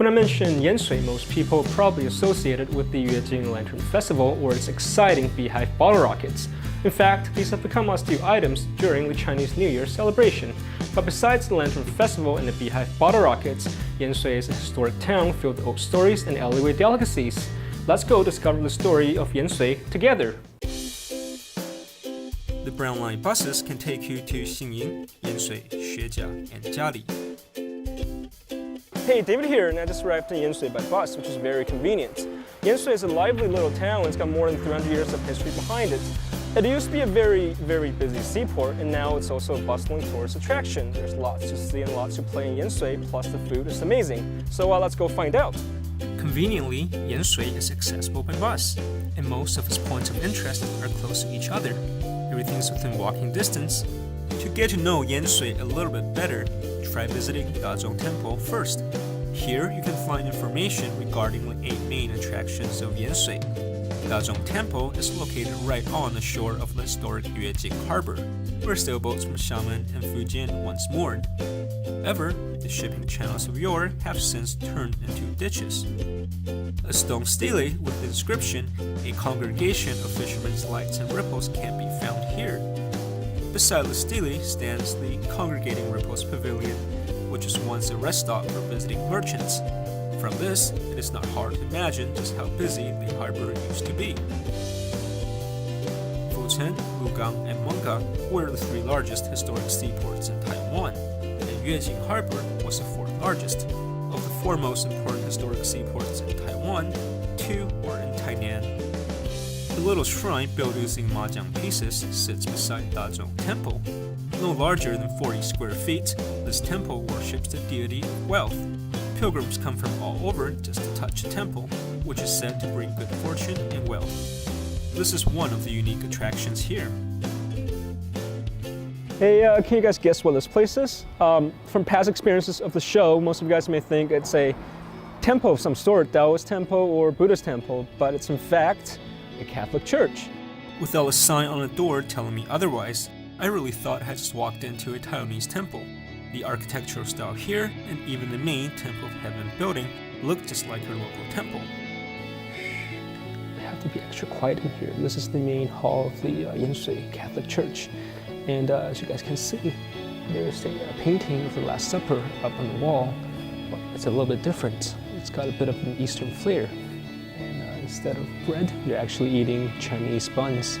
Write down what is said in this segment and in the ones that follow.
When I mention Yansui, most people probably associate it with the Yuejing Lantern Festival or its exciting beehive bottle rockets. In fact, these have become must-do items during the Chinese New Year celebration. But besides the Lantern Festival and the beehive bottle rockets, Yansui is a historic town filled with old stories and alleyway delicacies. Let's go discover the story of Yansui together. The Brown Line buses can take you to Xingying, Yansui, Xuejia, and Jiali. Hey, David here, and I just arrived in Yansui by bus, which is very convenient. Yansui is a lively little town, and it's got more than 300 years of history behind it. It used to be a very, very busy seaport, and now it's also a bustling tourist attraction. There's lots to see and lots to play in Yansui, plus the food is amazing. So let's go find out. Conveniently, Yansui is accessible by bus, and most of its points of interest are close to each other. Everything's within walking distance. To get to know Yansui a little bit better, try visiting Dazhong Temple first. Here you can find information regarding the 8 main attractions of Yansui. Dazhong Temple is located right on the shore of the historic Yuejing Harbor, where sailboats from Xiamen and Fujian once moored. However, the shipping channels of yore have since turned into ditches. A stone stele with the inscription, "A congregation of fishermen's lights and ripples" can be found here. Beside the stele stands the Congregating Ripples Pavilion, which was once a rest stop for visiting merchants. From this, it is not hard to imagine just how busy the harbor used to be. Fuchen, Lugang, and Mengge were the 3 largest historic seaports in Taiwan, and Yuejing Harbor was the 4th largest. Of the 4 most important historic seaports in Taiwan, 2 were in Tainan. The little shrine built using mahjong pieces sits beside Dazhong Temple. No larger than 40 square feet, this temple worships the deity of wealth. Pilgrims come from all over just to touch the temple, which is said to bring good fortune and wealth. This is one of the unique attractions here. Hey, can you guys guess what this place is? From past experiences of the show, most of you guys may think it's a temple of some sort, Taoist temple or Buddhist temple, but it's in fact a Catholic church. Without a sign on the door telling me otherwise, I really thought I had just walked into a Taiwanese temple. The architectural style here, and even the main Temple of Heaven building, look just like your local temple. We have to be extra quiet in here. This is the main hall of the Yansui Catholic Church. And as you guys can see, there's a painting of the Last Supper up on the wall, but it's a little bit different. It's got a bit of an Eastern flair. And instead of bread, you're actually eating Chinese buns.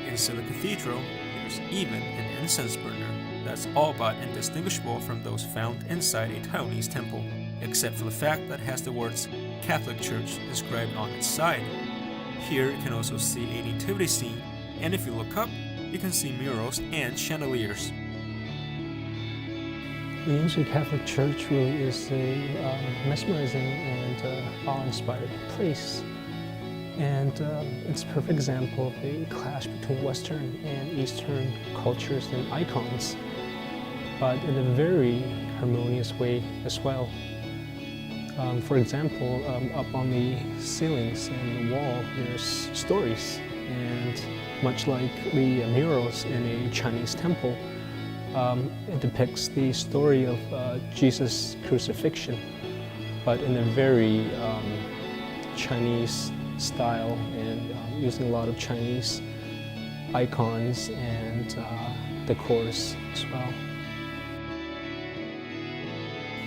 Inside the cathedral, there's even an incense burner that's all but indistinguishable from those found inside a Taiwanese temple, except for the fact that it has the words Catholic Church inscribed on its side. Here you can also see a nativity scene, and if you look up, you can see murals and chandeliers. The Yansui Catholic Church really is a mesmerizing and awe-inspiring place. And it's a perfect example of a clash between Western and Eastern cultures and icons, but in a very harmonious way as well. For example, up on the ceilings and the wall, there's stories, and much like the murals in a Chinese temple, it depicts the story of Jesus' crucifixion, but in a very Chinese style and using a lot of Chinese icons and decors as well.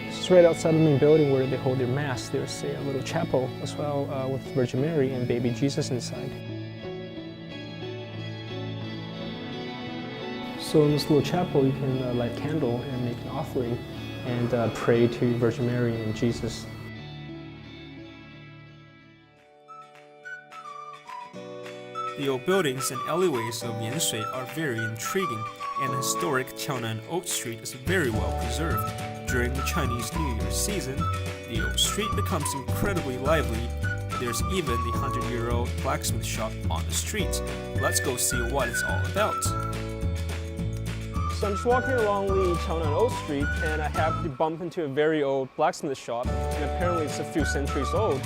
Just right outside the main building where they hold their mass, there's a little chapel as well with Virgin Mary and baby Jesus inside. So in this little chapel, you can light a candle and make an offering and pray to Virgin Mary and Jesus. The old buildings and alleyways of Yansui are very intriguing, and the historic Qiaonan Old Street is very well preserved. During the Chinese New Year season, the old street becomes incredibly lively. There's even the 100-year-old blacksmith shop on the street. Let's go see what it's all about. So I'm just walking along the Qiaonan Old Street, and I have to bump into a very old blacksmith shop, and apparently it's a few centuries old.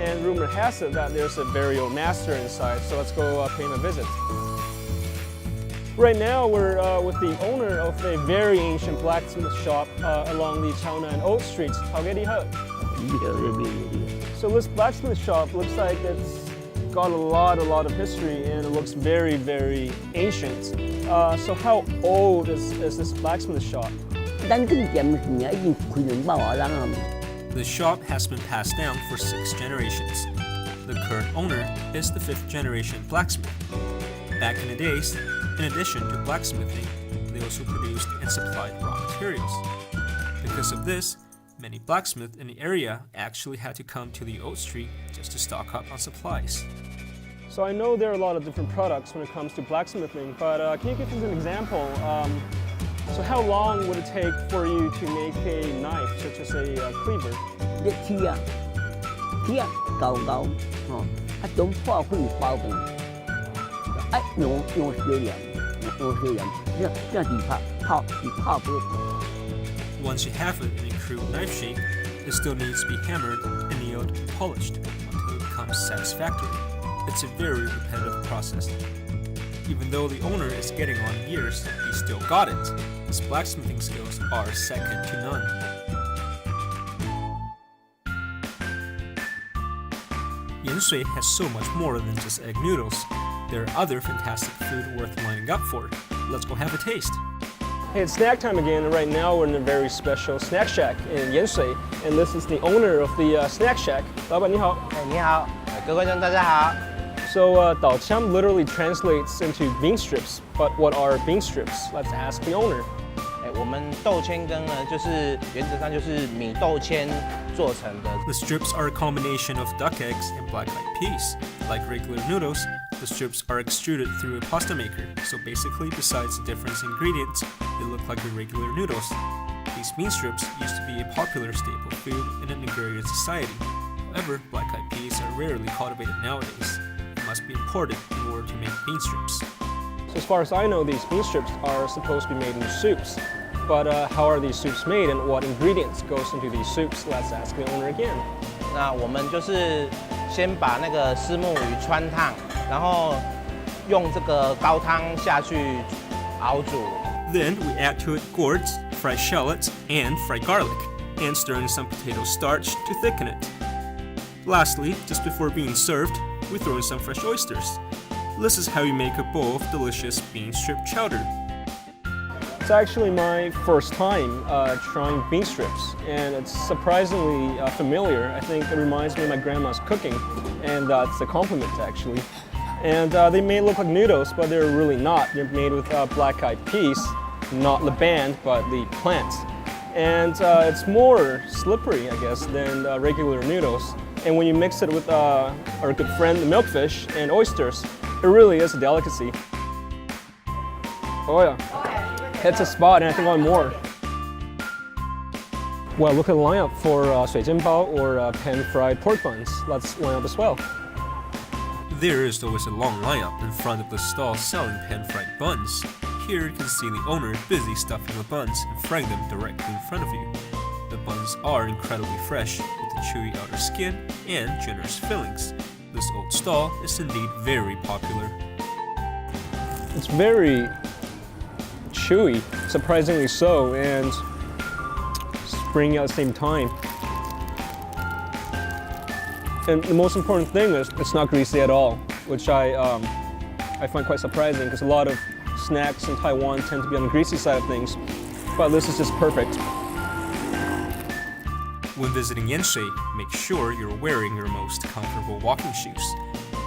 And rumor has it that there's a very old master inside, so let's go pay him a visit. Right now we're with the owner of a very ancient blacksmith shop along the Qiaonan Old Street. 好，给你好。So this blacksmith shop looks like it's got a lot of history and it looks very, very ancient. So how old is this blacksmith shop? The shop has been passed down for 6 generations. The current owner is the 5th generation blacksmith. Back in the days, in addition to blacksmithing, they also produced and supplied raw materials. Because of this, many blacksmiths in the area actually had to come to the old street just to stock up on supplies. So I know there are a lot of different products when it comes to blacksmithing, but can you give us an example? So how long would it take for you to make a knife, such as a cleaver? Once you have it in a crude knife shape, it still needs to be hammered, annealed, and polished until it becomes satisfactory. It's a very repetitive process. Even though the owner is getting on in years, he still got it. His blacksmithing skills are second to none. Yanshui has so much more than just egg noodles. There are other fantastic food worth lining up for. Let's go have a taste. Hey, it's snack time again, and right now we're in a very special snack shack in Yanshui, and this is the owner of the snack shack. 老板你好。你好，各位观众大家好。So, 导腔 literally translates into bean strips, but what are bean strips? Let's ask the owner. 我们豆千羹呢，就是原则上就是米豆千做成的。The strips are a combination of duck eggs and black-eyed peas. Like regular noodles, the strips are extruded through a pasta maker. So basically, besides the different ingredients, they look like the regular noodles. These bean strips used to be a popular staple food in an agrarian society. However, black-eyed peas are rarely cultivated nowadays. They must be imported in order to make bean strips. So as far as I know, these bean strips are supposed to be made into soups. But how are these soups made and what ingredients goes into these soups? Let's ask the owner again. 那我们就是先把那个虱目鱼汆烫，然后用这个高汤下去熬煮。Then we add to it gourds, fried shallots, and fried garlic, and stir in some potato starch to thicken it. Lastly, just before being served, we throw in some fresh oysters. This is how you make a bowl of delicious bean strip chowder. It's actually my first time trying bean strips, and it's surprisingly familiar. I think it reminds me of my grandma's cooking, and it's a compliment actually. And they may look like noodles, but they're really not. They're made with black-eyed peas, not the band, but the plant. And it's more slippery, I guess, than regular noodles. And when you mix it with our good friend, the milkfish, and oysters, it really is a delicacy. Oh yeah. Hits a spot, and I think I want more. Well, look at the lineup for 水煎包 or pan-fried pork buns. Let's line up as well. There is always a long lineup in front of the stall selling pan-fried buns. Here you can see the owner busy stuffing the buns and frying them directly in front of you. The buns are incredibly fresh, with a chewy outer skin and generous fillings. This old stall is indeed very popular. It's very chewy, surprisingly so, and springy at the same time. And the most important thing is it's not greasy at all, which I find quite surprising because a lot of snacks in Taiwan tend to be on the greasy side of things, but this is just perfect. When visiting Yanshui, make sure you're wearing your most comfortable walking shoes.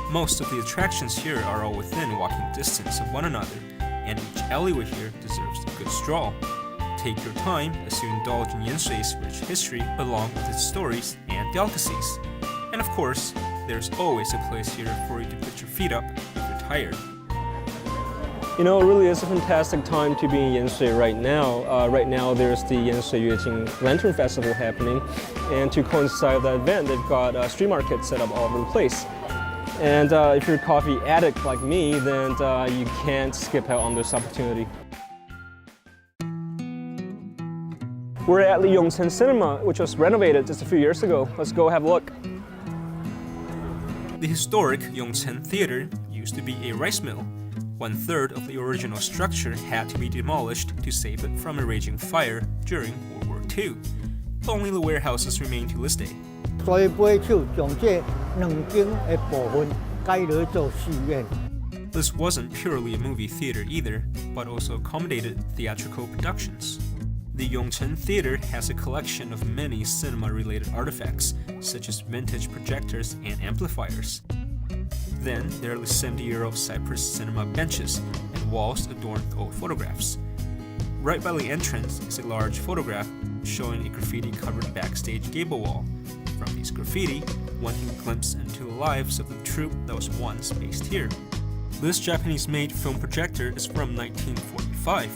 Most of the attractions here are all within walking distance of one another, and each alleyway here deserves a good stroll. Take your time as you indulge in Yanshui's rich history along with its stories and delicacies. And of course, there's always a place here for you to put your feet up if you're tired. You know, it really is a fantastic time to be in Yanshui right now. Right now, there's the Yanshui Yuejing Lantern Festival happening, and to coincide with that event, they've got street markets set up all over the place. And if you're a coffee addict like me, then you can't skip out on this opportunity. We're at the Yongchen Cinema, which was renovated just a few years ago. Let's go have a look. The historic Yongchen Theater used to be a rice mill. 1/3 of the original structure had to be demolished to save it from a raging fire during World War II. Only the warehouses remain to this day. 所以买手将这两间的部分改来做戏院。This wasn't purely a movie theater either, but also accommodated theatrical productions. The Yongchen Theater has a collection of many cinema-related artifacts, such as vintage projectors and amplifiers. Then there are the 70-year-old Cypress cinema benches and walls adorned with old photographs. Right by the entrance is a large photograph showing a graffiti-covered backstage gable wall. From these graffiti, one can glimpse into the lives of the troupe that was once based here. This Japanese-made film projector is from 1945.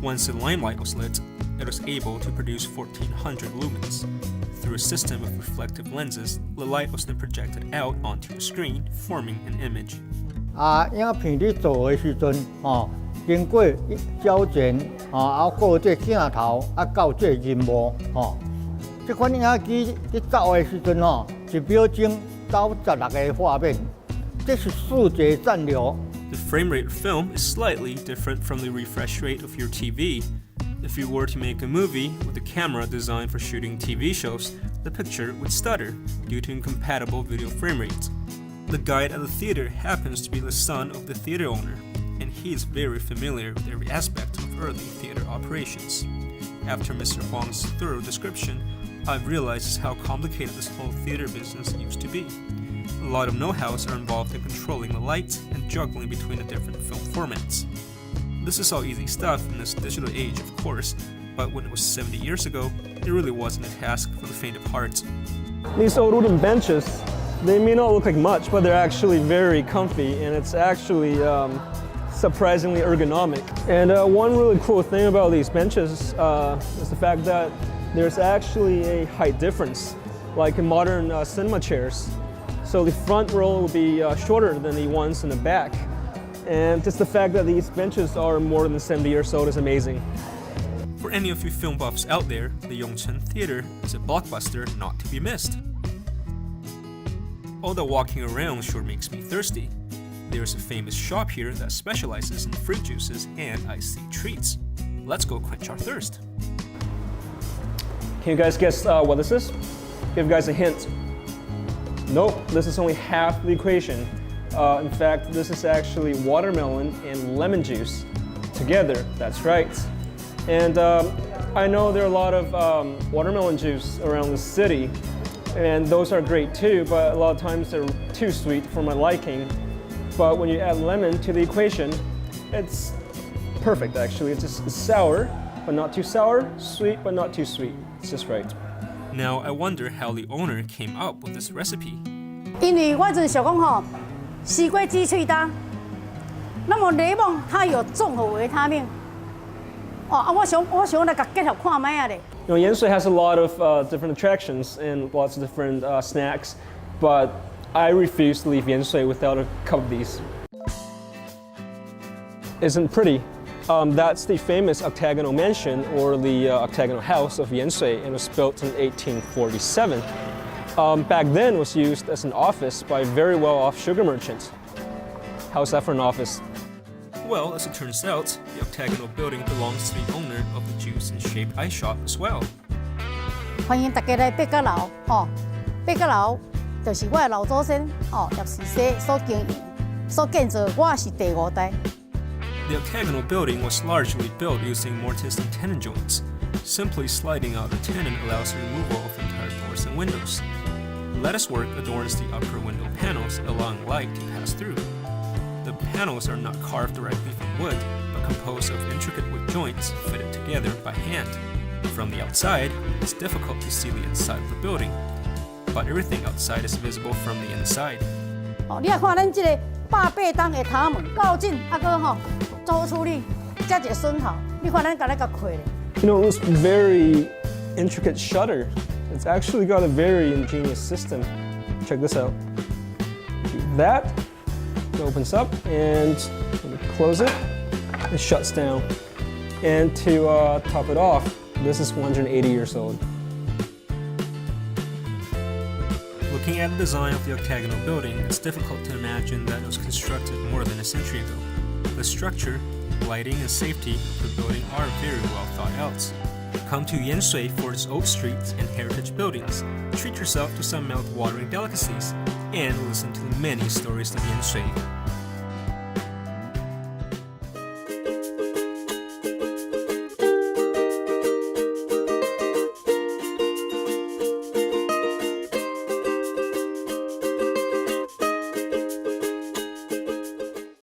Once the limelight was lit, it was able to produce 1400 lumens. Through a system of reflective lenses, the light was then projected out onto the screen, forming an image. 影片咧做的时阵，经过胶卷，过这镜头，到这银幕，这款影机咧走的时阵，1秒钟走16个画面，这是视觉暂留。The frame rate of film is slightly different from the refresh rate of your TV. If you were to make a movie with a camera designed for shooting TV shows, the picture would stutter due to incompatible video frame rates. The guide at the theater happens to be the son of the theater owner, and he is very familiar with every aspect of early theater operations. After Mr. Huang's thorough description, I've realized just how complicated this whole theater business used to be. A lot of know-hows are involved in controlling the lights and juggling between the different film formats. This is all easy stuff in this digital age, of course, but when it was 70 years ago, it really wasn't a task for the faint of heart. These old wooden benches, they may not look like much, but they're actually very comfy, and it's actually surprisingly ergonomic. And one really cool thing about these benches is the fact that there's actually a height difference, like in modern cinema chairs. So the front row will be shorter than the ones in the back. And just the fact that these benches are more than 70 years old is amazing. For any of you film buffs out there, the Yongchen Theater is a blockbuster not to be missed. All that walking around sure makes me thirsty. There's a famous shop here that specializes in fruit juices and icy treats. Let's go quench our thirst. Can you guys guess what this is? Give you guys a hint. Nope, this is only half the equation. In fact, this is actually watermelon and lemon juice together, that's right. And I know there are a lot of watermelon juice around the city, and those are great too, but a lot of times they're too sweet for my liking. But when you add lemon to the equation, it's perfect actually. It's just sour, but not too sour, sweet, but not too sweet. It's just right. Now I wonder how the owner came up with this recipe. 因为我就是想讲西瓜鸡脆搭，那么柠檬它有综合维他命。我想来甲结合看卖啊咧。You know, Yansui has a lot of different attractions and lots of different snacks, but I refuse to leave Yansui without a cup of these. Isn't pretty. That's the famous octagonal mansion, or the octagonal house of Yansui, and it was built in 1847. Back then, it was used as an office by very well-off sugar merchants. How's that for an office? Well, as it turns out, the octagonal building belongs to the owner of the juice and shaped ice shop as well. 欢迎大家来八角楼八角楼就是我的老祖先叶氏生所经营、所建造，我是第5代。The octagonal building was largely built using mortise and tenon joints. Simply sliding out the tenon allows the removal of entire doors and windows. Latticework adorns the upper window panels, allowing light to pass through. The panels are not carved directly from wood, but composed of intricate wood joints fitted together by hand. From the outside, it's difficult to see the inside of the building, but everything outside is visible from the inside. 你来看咱这个100吨的塔门，够紧，做处理，这一个榫头，你看咱甲开咧。You know, this very intricate shutter. It's actually got a very ingenious system. Check this out. That it opens up, and when you close it, it shuts down. And to top it off, this is 180 years old. Looking at the design of the octagonal building, it's difficult to imagine that it was constructed more than a century ago. The structure, lighting, and safety of the building are very well thought out. Come to Yanshui for its old streets and heritage buildings, treat yourself to some mouth-watering delicacies, and listen to the many stories of Yanshui.